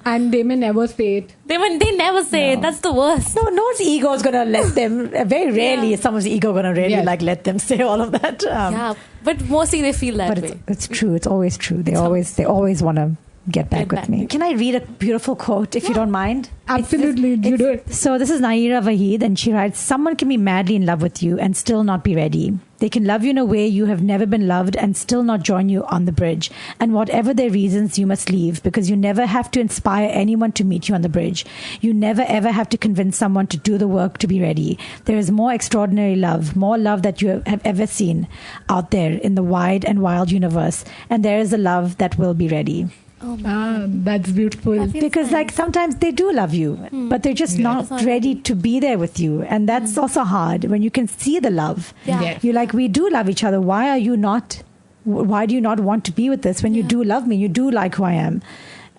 And they may never say it. They never say it. That's the worst. No one's ego is going to let them. Very rarely is someone's ego going to really let them say all of that. But mostly they feel that way. It's true. It's always true. They always want to get back with me. Can I read a beautiful quote, if you don't mind? Absolutely, you do it. So this is Naira Waheed, and she writes, someone can be madly in love with you and still not be ready. They can love you in a way you have never been loved and still not join you on the bridge. And whatever their reasons, you must leave, because you never have to inspire anyone to meet you on the bridge. You never ever have to convince someone to do the work to be ready. There is more extraordinary love, more love that you have ever seen out there in the wide and wild universe. And there is a love that will be ready. That's beautiful. Because like sometimes they do love you, but they're just not ready to be there with you. And that's also hard when you can see the love. Yeah. You're like, we do love each other. Why do you not want to be with us when you do love me? You do like who I am.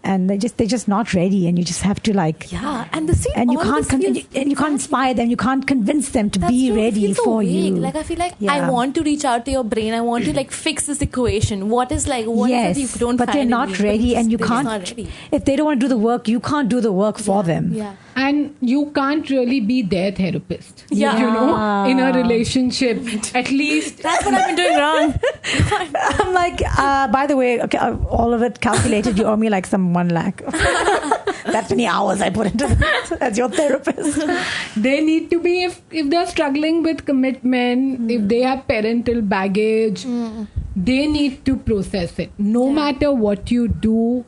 And they're just not ready, and you just have to like and you can't inspire them, you can't convince them to be ready for you. Like I feel like I want to reach out to your brain, I want to like fix this equation. What is it you don't but find they're not ready, and you can't. If they don't want to do the work, you can't do the work for them. And you can't really be their therapist. Yeah. You know, in a relationship. At least. That's what I've been doing wrong. I'm like, by the way, okay, all of it calculated, you owe me like some 1 lakh. That's many hours I put into that as your therapist. They need to be, if they're struggling with commitment, if they have parental baggage, they need to process it. No matter what you do,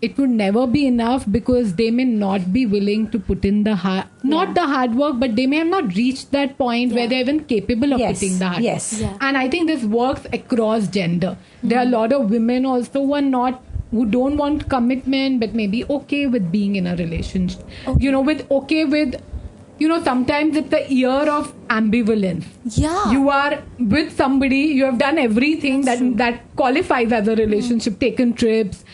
it would never be enough, because they may not be willing to put in the not the hard work, but they may have not reached that point where they're even capable of putting the hard work. And I think this works across gender. There are a lot of women also who don't want commitment, but maybe okay with being in a relationship. Sometimes it's the year of ambivalence. Yeah. You are with somebody, you have done everything that qualifies as a relationship, taken trips,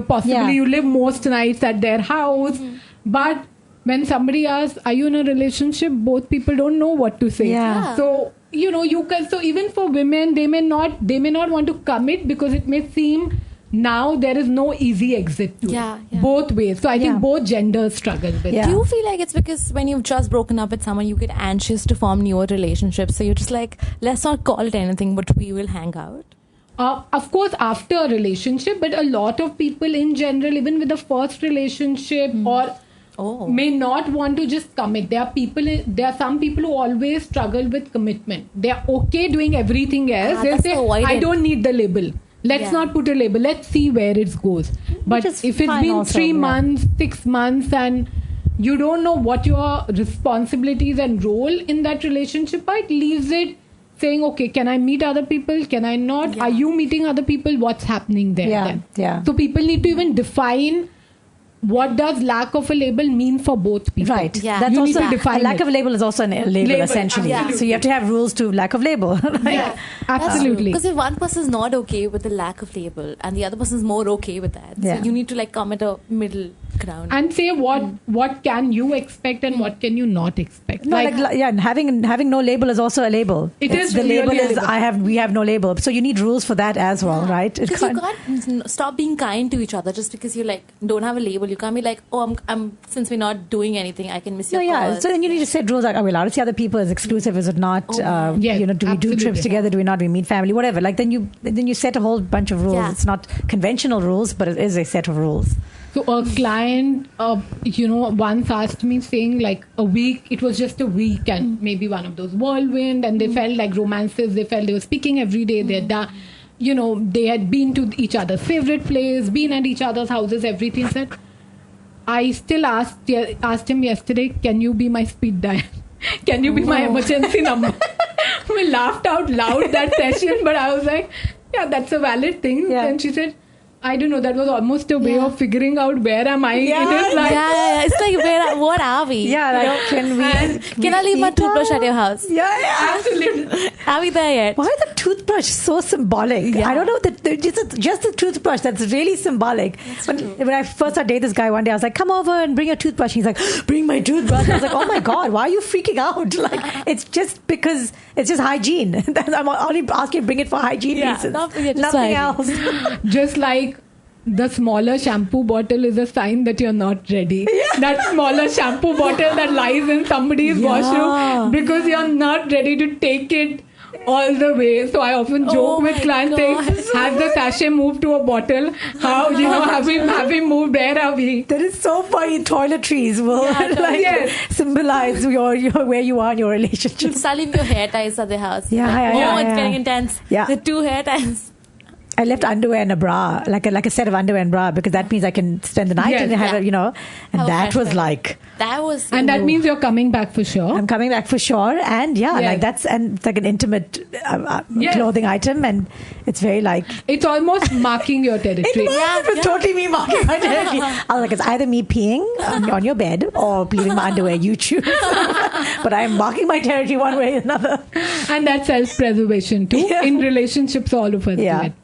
possibly you live most nights at their house. But when somebody asks, are you in a relationship? Both people don't know what to say. Yeah. So, so even for women, they may not want to commit, because it may seem now there is no easy exit to it. Both ways. So I think both genders struggle with it. Do you feel like it's because when you've just broken up with someone, you get anxious to form newer relationships? So you're just like, let's not call it anything, but we will hang out? Of course, after a relationship, but a lot of people in general, even with the first relationship may not want to just commit. There are some people who always struggle with commitment. They're okay doing everything else. They'll say, I don't need the label. Let's not put a label. Let's see where it goes. But if it's been 3 months, 6 months, and you don't know what your responsibilities and role in that relationship are, it leaves it saying, okay, can I meet other people? Can I not? Are you meeting other people? What's happening there? So people need to even define, what does lack of a label mean for both people? Right. Yeah. That's also a lack of a label is also a label essentially. So you have to have rules to lack of label. Absolutely. Because if one person is not okay with the lack of label and the other person is more okay with that, so you need to like come at a middle ground and say what can you expect and what can you not expect. No, having no label is also a label. The label is we have no label. So you need rules for that as well, right? Because you can't stop being kind to each other just because you like don't have a label. You can't be like, I'm since we're not doing anything, I can miss your calls. So then you need to set rules like, are we allowed to see other people? Is exclusive? Is it not? Do we do trips together? Do we not? Do we meet family? Whatever. Like then you set a whole bunch of rules. Yeah. It's not conventional rules, but it is a set of rules. So a client, once asked me saying like a week, it was just a week and maybe one of those whirlwind, and they felt like romances. They felt they were speaking every day. They had been to each other's favorite place, been at each other's houses, everything. Said, I still asked him yesterday, can you be my speed dial? Can you be my emergency number? We laughed out loud that session, but I was like, yeah, that's a valid thing. Yeah. And she said, I don't know, that was almost a way of figuring out where am I. Yeah, it is like, it's like what are we? Yeah, can I leave my toothbrush at your house? Yeah, absolutely. Are we there yet? Why is the toothbrush so symbolic? Yeah. I don't know, just the toothbrush that's really symbolic. When I first started dating this guy one day, I was like, come over and bring your toothbrush. He's like, bring my toothbrush. I was like, oh my God, why are you freaking out? Like, it's just because it's just hygiene. I'm only asking you to bring it for hygiene reasons. Nothing else. Just like the smaller shampoo bottle is a sign that you're not ready. Yeah. That smaller shampoo bottle that lies in somebody's washroom because you're not ready to take it all the way. So I often joke with clients saying, has the sachet moved to a bottle? How, have we moved? Where are we? That is so funny. Toiletries will symbolize your where you are in your relationship. Suddenly your hair ties at the house. Yeah, it's getting intense. Yeah. The 2 hair ties. I left underwear and a bra, like a set of underwear and bra, because that means I can spend the night and have and that was like... That was... And that means you're coming back for sure. I'm coming back for sure. And it's like an intimate clothing item, and it's very like... It's almost marking your territory. It was totally me marking my territory. I was like, it's either me peeing on your bed or leaving my underwear, you choose. But I'm marking my territory one way or another. And that's self-preservation too. Yeah. In relationships, all of us do it.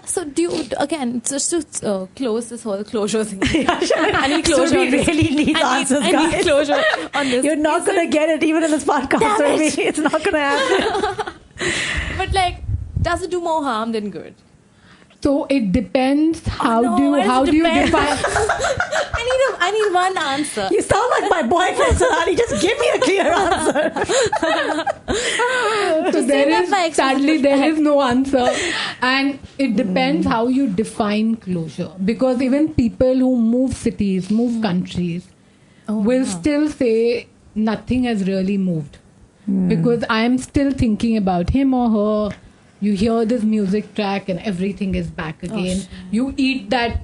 So do you, again, just to close this whole closure thing. I need closure. So we really need answers, guys. I need closure on this. You're not going to get it even in this podcast. It's not going to happen. But does it do more harm than good? So it depends. How do you define? I need one answer. You sound like my boyfriend, Sonali. Just give me a clear answer. So there is no answer, and it depends how you define closure. Because even people who move cities, move countries, will still say nothing has really moved, because I am still thinking about him or her. You hear this music track and everything is back again. You eat that,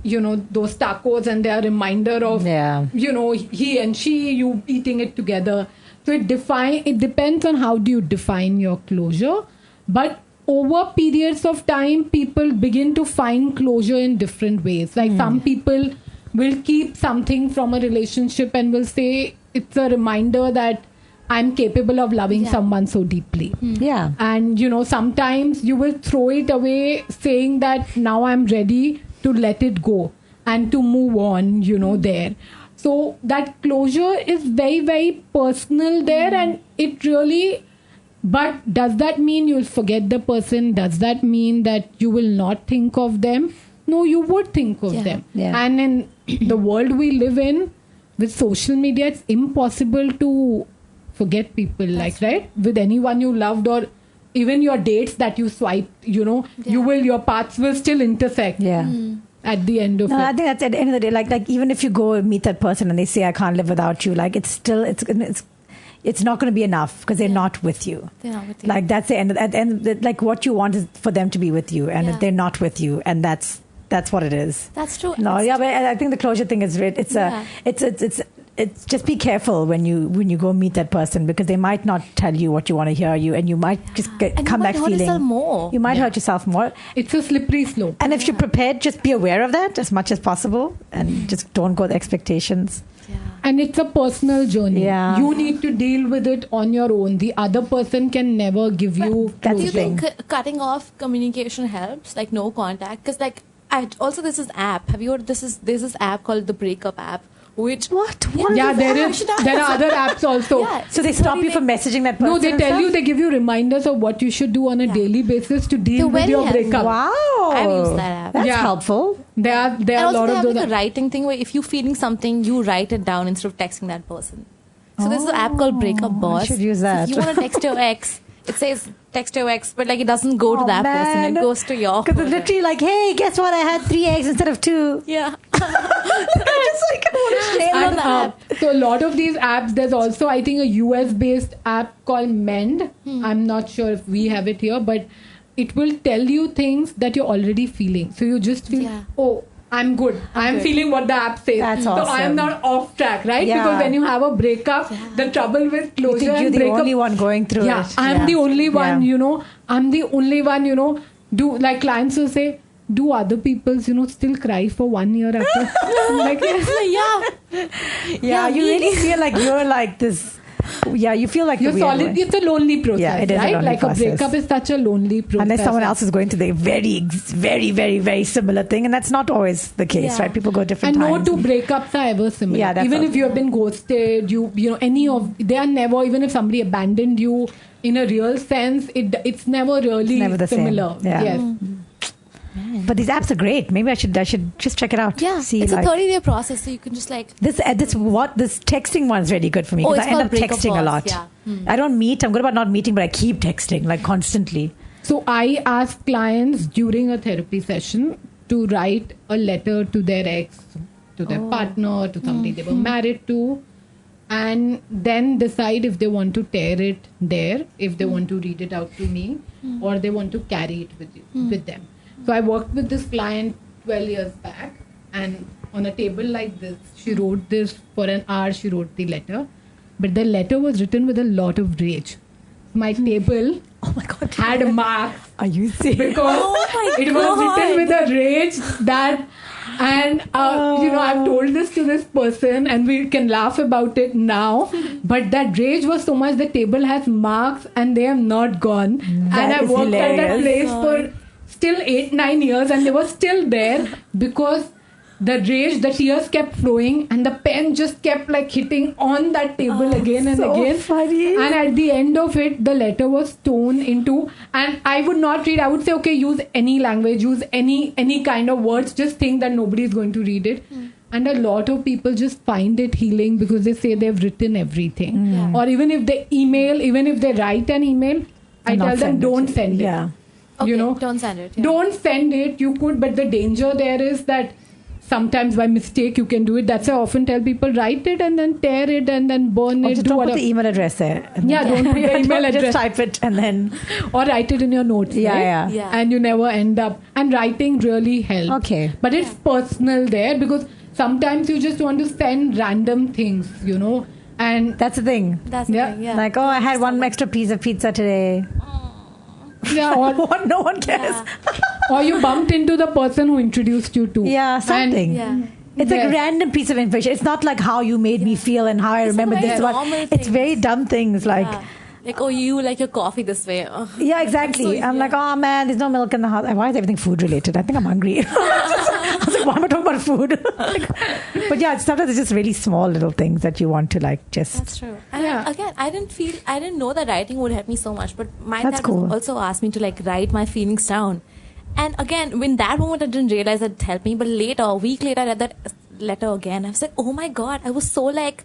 those tacos, and they are a reminder of, he and she, you eating it together. So it depends on how do you define your closure. But over periods of time, people begin to find closure in different ways. Like some people will keep something from a relationship and will say it's a reminder that I'm capable of loving someone so deeply. Yeah. And, sometimes you will throw it away saying that now I'm ready to let it go and to move on, there. So that closure is very, very personal there, and it really... But does that mean you'll forget the person? Does that mean that you will not think of them? No, you would think of them. Yeah. And in the world we live in, with social media, it's impossible to forget people, right? With anyone you loved, or even your dates that you swiped, your paths will still intersect. Yeah. At the end of it. I think that's at the end of the day, like even if you go meet that person and they say, I can't live without you, like it's not going to be enough because they're not with you. They're not with you. Like that's the end. At the end, like what you want is for them to be with you, and if they're not with you, and that's what it is. That's true. No, but I think the closure thing is right. It's just be careful when you go meet that person, because they might not tell you what you want to hear and you might just come back feeling more. You might hurt yourself more. It's a slippery slope. And if you're prepared, just be aware of that as much as possible, and just don't go with expectations. Yeah. And it's a personal journey. Yeah. You need to deal with it on your own. The other person can never give you closure. Do you think cutting off communication helps, like no contact? Because also there's this app. Have you heard? There's this app called the Breakup app. Which what? Yeah, there are other apps also. Yeah, so they stop you from messaging that person? No, they give you reminders of what you should do on a daily basis to deal with your breakup. Wow, I've used that app. That's helpful. There are a lot of those. Like a writing thing where if you're feeling something, you write it down instead of texting that person. So there's an app called Breakup Boss. I should use that. So if you want to text your ex, it says text your ex, but it doesn't go to that person. It goes to your. Because it's literally like, hey, guess what? I had 3 eggs instead of 2. Yeah. So a lot of these apps, there's also, I think, a US-based app called Mend. I'm not sure if we have it here, but it will tell you things that you're already feeling. So you just feel, I'm good. I'm feeling what the app says. That's awesome. So I'm not off track, right? Yeah. Because when you have a breakup, the trouble with closure you're and the breakup, only one going through it. I'm the only one, I'm the only one, do like clients will say, do other people, still cry for 1 year after? I'm like, yeah, you really feel like you're like this. Yeah, you feel like you're solid. It's a lonely process, yeah, it is right? a lonely process. A breakup is such a lonely process. Unless someone else is going through the very, very, very, very similar thing, and that's not always the case, right? People go different times. And no two breakups are ever similar. Yeah, even if you have been ghosted, they are never. Even if somebody abandoned you in a real sense, it's never really the similar. Same. Yeah. Yes. But these apps are great. Maybe I should just check it out. Yeah, See, it's like, a 30-day process, so you can just like... this texting one's really good for me because it's I end called up breakup texting a pause, lot. yeah. I don't meet. I'm good about not meeting, but I keep texting like constantly. So I ask clients during a therapy session to write a letter to their ex, to their partner, to somebody they were married to, and then decide if they want to tear it there, if they want to read it out to me, or they want to carry it with them. So I worked with this client 12 years back, and on a table like this, she wrote this for an hour. She wrote the letter, but the letter was written with a lot of rage. My table had marks. Are you serious? Because it was written with a rage that, and I've told this to this person and we can laugh about it now, but that rage was so much the table has marks and they have not gone. And I worked at that place for still 8-9 years and they were still there because the rage, the tears kept flowing and the pen just kept like hitting on that table again and again. Funny. And at the end of it, the letter was torn into, and I would not read. I would say, okay, use any language, use any kind of words. Just think that nobody is going to read it. And a lot of people just find it healing because they say they've written everything. Or even if they email, even if they write an email, I tell them don't send it. Yeah. Okay, don't send it. Yeah. Don't send it. You could, but the danger there is that sometimes by mistake you can do it. That's why I often tell people, write it and then tear it and then burn it. Just don't put the email address there. Yeah, don't put the email address. Just type it and then... Or write it in your notes. Yeah, right? yeah. And you never end up. And writing really helps. Okay. But it's personal there because sometimes you just want to send random things, And that's the thing. That's the thing, yeah. Like, I had one extra piece of pizza today. yeah, or No one cares. or you bumped into the person who introduced you to. Yeah, something. It's like a random piece of information. It's not like how you made me feel and how I remember this one. It's very dumb things like... Like, you like your coffee this way. Yeah, exactly. I'm like, oh man, there's no milk in the house. Why is everything food related? I think I'm hungry. I was like, why am I talking about food? But yeah, sometimes it's just really small little things that you want to like just... That's true. And again, I didn't know that writing would help me so much, but my That's dad cool. also asked me to like write my feelings down. And again, in that moment, I didn't realize that it helped me. But later, a week later, I read that letter again. I was like, oh my God, I was so like,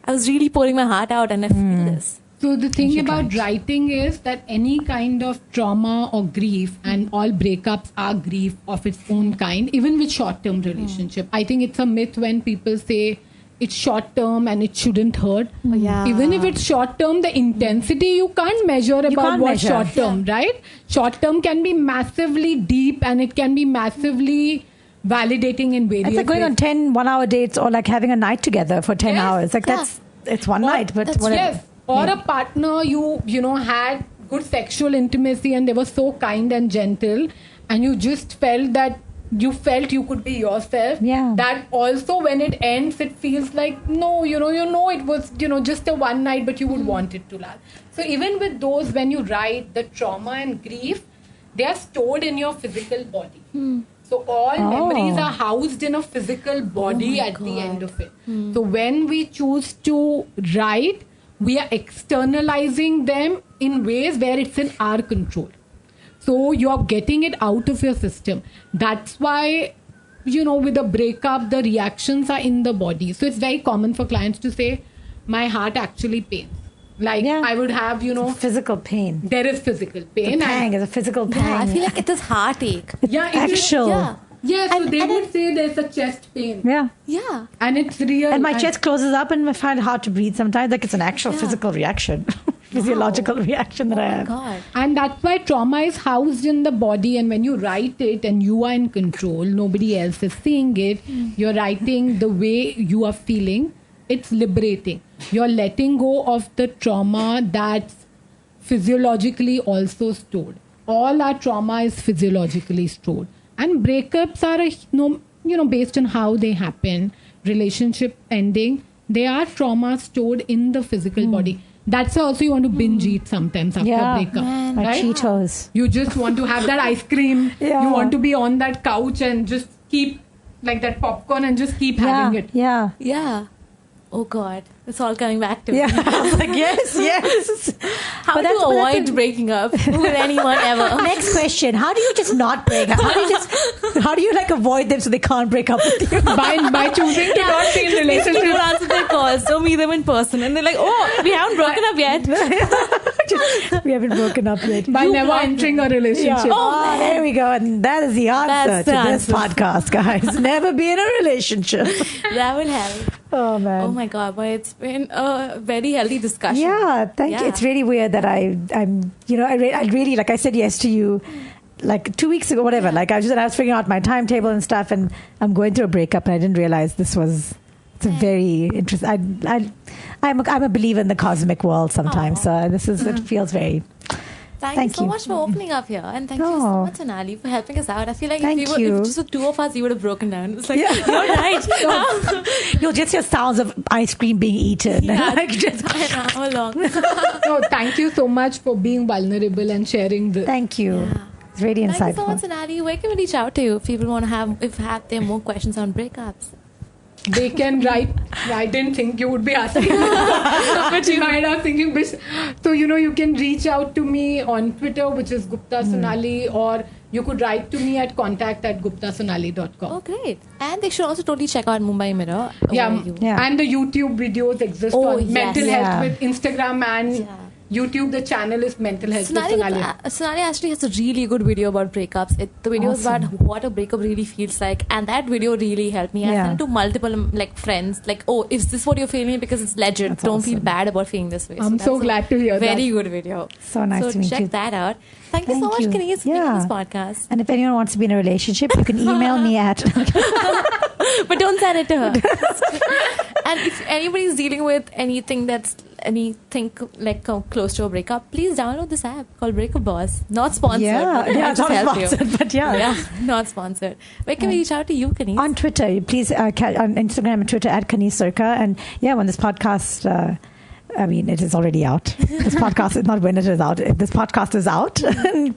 I was really pouring my heart out and I feel this. So the thing about writing is that any kind of trauma or grief, and all breakups are grief of its own kind, even with short-term relationship. I think it's a myth when people say it's short-term and it shouldn't hurt. Even if it's short-term, the intensity you can't measure about what's short-term, right? Short-term can be massively deep and it can be massively validating in various It's like going ways. on 10 one-hour dates or like having a night together for 10 hours. Like it's one night, but whatever. Yes. Or a partner you had good sexual intimacy and they were so kind and gentle and you just felt that you could be yourself. Yeah. That also when it ends, it feels like, no, it was, just a one night, but you would want it to last. So even with those, when you write the trauma and grief, they are stored in your physical body. So all memories are housed in a physical body at the end of it. So when we choose to write, we are externalizing them in ways where it's in our control. So you are getting it out of your system. That's why, with a breakup, the reactions are in the body. So it's very common for clients to say, my heart actually pains. Like I would have, physical pain. There is physical pain. The pang is a physical pang. Yeah, I feel like it is heartache. It's actual. Yeah, so they would say there's a chest pain. Yeah. And it's real. And my chest closes up and I find it hard to breathe sometimes. Like it's an actual physical reaction. Physiological reaction that I have. God. And that's why trauma is housed in the body. And when you write it and you are in control, nobody else is seeing it. You're writing the way you are feeling. It's liberating. You're letting go of the trauma that's physiologically also stored. All our trauma is physiologically stored. And breakups are, based on how they happen, relationship ending, they are trauma stored in the physical body. That's why also you want to binge eat sometimes after a breakup. Like Cheetos. You just want to have that ice cream. You want to be on that couch and just keep like that popcorn and just keep having it. Yeah. Yeah. Oh God, it's all coming back to Yeah, me. I was like, yes. How to avoid breaking up with anyone ever? Next question: how do you just not break up? How do you like avoid them so they can't break up with you? By choosing to not be in Don't relationship. answer their calls. Don't meet them in person, and they're like, "Oh, we haven't broken up yet." We haven't broken up yet. By never entering a relationship. Yeah. Oh, there we go. And that is the answer That's the to this answer. podcast, guys. Never be in a relationship. That will help. Oh, man. Oh my God, but it's been a very healthy discussion. Yeah, thank you. It's really weird that I'm, I really, like I said yes to you like 2 weeks ago, whatever. Like I was figuring out my timetable and stuff, and I'm going through a breakup, and I didn't realize it's a very interesting. I'm a believer in the cosmic world sometimes. So it feels very. Thank you so much for opening up here, and thank you so much, Sonali, for helping us out. I feel like if just the two of us, you would have broken down. It's like, you're right. Just your sounds of ice cream being eaten. Yeah, Like just how long? No, thank you so much for being vulnerable and sharing this. Thank you. Yeah. It's really insightful. Thank you so much, Sonali. Where can we reach out to you if people want to have there more questions on breakups? They can write. I didn't think you would be asking, but you might have thinking. So you can reach out to me on Twitter, which is Gupta Sonali, or you could write to me at contact@guptasonali.com. Oh, great! And they should also totally check out Mumbai Mirror. Yeah, Yeah. and the YouTube videos exist on mental health with Instagram and YouTube. The channel is Mental Health with Sonali. Sonali actually has a really good video about breakups. The video is about what a breakup really feels like, and that video really helped me. I sent it to multiple friends. Like, oh, is this what you're feeling? Because it's legit. Don't feel bad about feeling this way. I'm so glad to hear that. Very good video. So nice to meet you. So check that out. Thank you so much, Kaneez, for being on this podcast. And if anyone wants to be in a relationship, you can email me at. But don't send it to her. And if anybody's dealing with anything like close to a breakup, please download this app called Breakup Boss. Not sponsored. It's not sponsored, but not sponsored. Where can we reach out to you, Kaneez? On Twitter, please, on Instagram and Twitter at Kaneez Surka. And when this podcast, it is already out. This podcast is not when it is out. This podcast is out.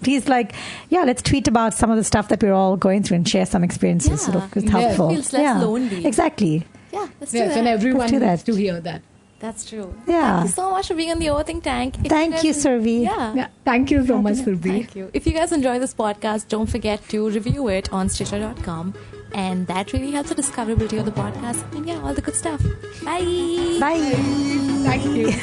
Please, let's tweet about some of the stuff that we're all going through and share some experiences. It's helpful. It feels less lonely. Exactly. Yeah, let's do that. And everyone do needs that. to hear that. That's true. Yeah. Thank you so much for being on the Overthink Tank. Thank you, Survi. Yeah. Thank you so much, Surbi. Thank you. If you guys enjoy this podcast, don't forget to review it on Stitcher.com. And that really helps the discoverability of the podcast. And all the good stuff. Bye. Bye. Thank you.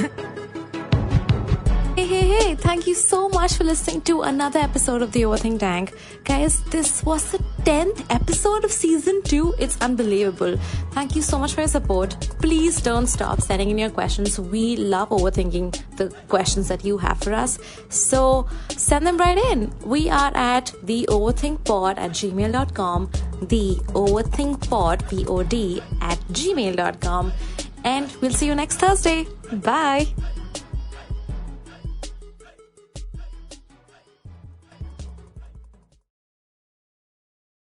Hey, thank you so much for listening to another episode of the Overthink Tank. Guys, this was the 10th episode of season 2. It's unbelievable. Thank you so much for your support. Please don't stop sending in your questions. We love overthinking the questions that you have for us. So send them right in. We are at theoverthinkpod@gmail.com, theoverthinkpod, POD, @gmail.com. And we'll see you next Thursday. Bye.